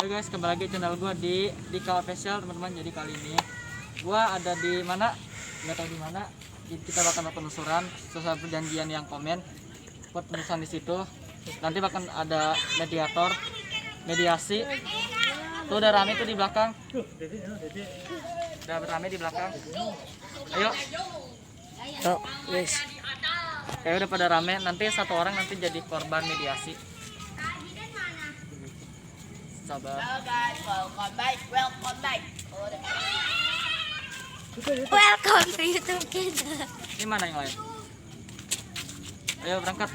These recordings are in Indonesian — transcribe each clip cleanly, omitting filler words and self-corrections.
Oke guys, kembali lagi channel gue di Kak Official teman-teman. Jadi kali ini gue ada di mana? Nggak tahu di mana. Jadi kita bakal penelusuran sesuai perjanjian yang komen buat penelusuran di situ. Nanti bakal ada mediator, mediasi. Tuh udah rame tuh di belakang. Udah rame di belakang. Ayo. Oh, guys. Kayak udah pada rame. Nanti satu orang nanti jadi korban mediasi. Sabar. Halo guys, welcome back. Welcome to YouTube kita. Ini mana yang lain? Ayo berangkat.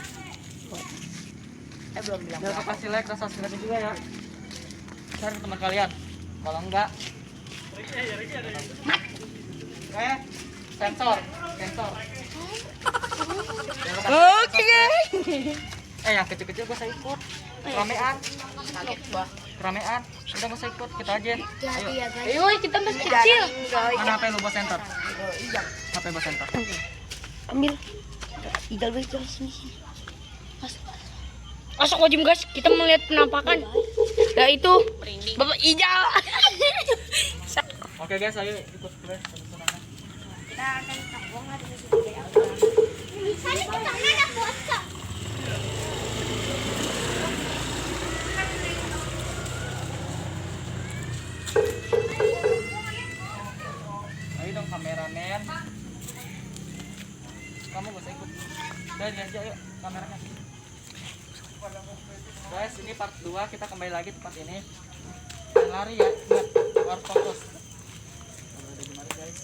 Belum bilang. Jangan lupa kasih like dan subscribe juga ya. Share ke teman kalian. Kalau enggak, sensor. Oke, guys. Yang kecil-kecil gak usah ikut. Keramaian. Kaget gua. Keramaian. Udah gak usah ikut, kita aja. Ayo. Ayo, kita masih kecil. Mana HP lu buat center? HP buat center. Ambil. Tinggal begitu sini. Masuk wajib guys, kita melihat penampakan. Ya itu, Bapak Ijal. Oke guys, ayo ikut guys. Kita akan tampung ada di sini ya. Sana kita ada foto. Ayo dong kameramen. Kamu gak usah ikut. Udah ini aja yuk kameranya. Guys, ini part 2, kita kembali lagi tempat ini. Jangan lari ya, ingat harus fokus. Udah gimana guys?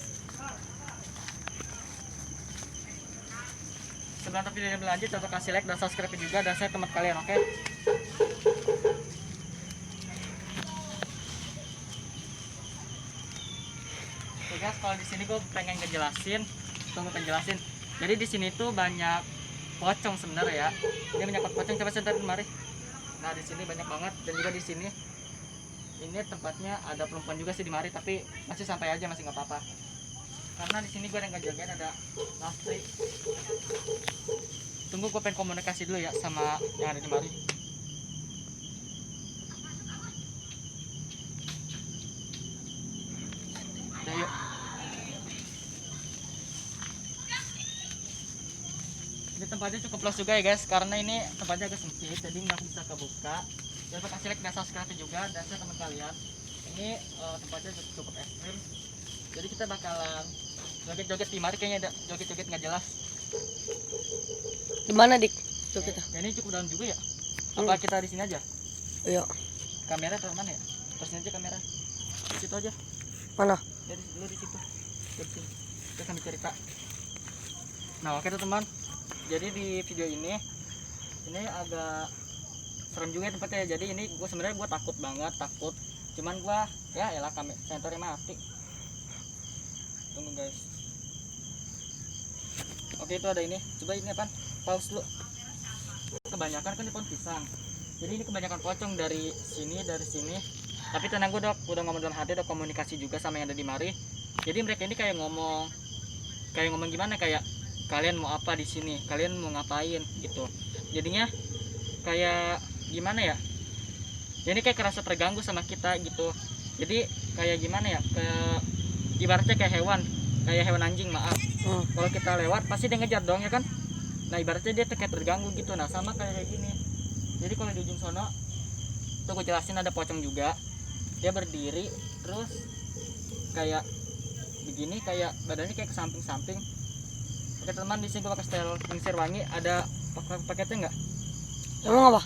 Sebelum video ini lanjut, coba kasih like dan subscribe juga dan share teman kalian, oke? Oke guys, kalau di sini gue pengen ngejelasin, penjelasin. Jadi di sini tuh banyak pocong sebenarnya ya. Ini banyak pocong, coba sebentar mari. Nah di sini banyak banget dan juga di sini ini tempatnya ada perempuan juga sih di mari, tapi masih santai aja, masih nggak apa-apa. Karena di sini gue yang ngejagain ada Lastri. Tunggu gue pengen komunikasi dulu ya sama yang ada di mari. Udah yuk. Ini tempatnya cukup luas juga ya guys, karena ini tempatnya agak sempit, jadi nggak bisa kebuka. Jangan lupa kasih like dan subscribe juga dan share teman kalian. Ini tempatnya cukup ekstrim, jadi kita bakalan joget-joget di mari, kayaknya ada joget-joget nggak jelas. Di mana, Dik? Coba kita. Ya, ini cukup dalam juga ya. Apa kita di sini aja? Iya. Kamera taruh mana ya? Terus aja kamera. Di situ aja. Mana? Jadi dulu di situ. Di sini. Kita sambil cerita. Nah, oke teman. Jadi di video ini agak serem juga tempatnya. Jadi ini gue sebenarnya takut banget, cuman gue ya elah sensornya mati. Tunggu guys. Oke, itu ada ini. Coba ini apa? Pause dulu. Kebanyakan kan di pohon pisang. Jadi ini kebanyakan pocong dari sini. Tapi tenang, gue udah ngomong dalam hati, udah komunikasi juga sama yang ada di mari. Jadi mereka ini kayak ngomong gimana, kayak kalian mau apa di sini, kalian mau ngapain gitu. Jadinya kayak gimana ya, jadi kayak kerasa terganggu sama kita gitu. Jadi kayak gimana ya, kayak ibaratnya kayak hewan anjing, maaf. Kalau kita lewat pasti dia ngejar dong ya kan. Nah ibaratnya dia kayak terganggu gitu. Nah sama kayak gini. Jadi kalau di ujung sono tuh gue jelasin ada pocong juga, dia berdiri terus kayak begini, kayak badannya kayak ke samping. Oke teman, di sini gue pakai style kingsir wangi. Ada paketnya nggak? Emang apa?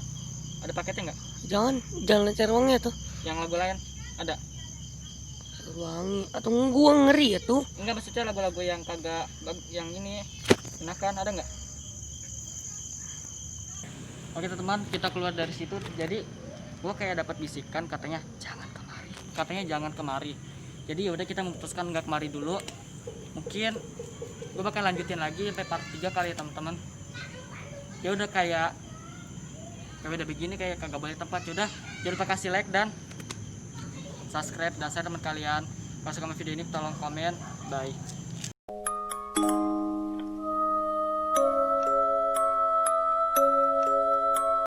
Ada paketnya nggak? Jangan lancar wangi tuh. Yang lagu lain ada? Wangi atau gua ngeri ya tuh. Enggak, maksudnya lagu-lagu yang kagak yang ini enakan, ada nggak? Oke teman, kita keluar dari situ. Jadi gue kayak dapat bisikan katanya jangan kemari. Jadi yaudah kita memutuskan nggak kemari dulu. Mungkin gue bakal lanjutin lagi sampai part 3 kali ya teman-teman. Ya udah kayak udah begini, kayak kagak boleh tempat. Yaudah, jangan lupa kasih like dan subscribe dan share teman kalian. Kalau suka video ini tolong komen. Bye.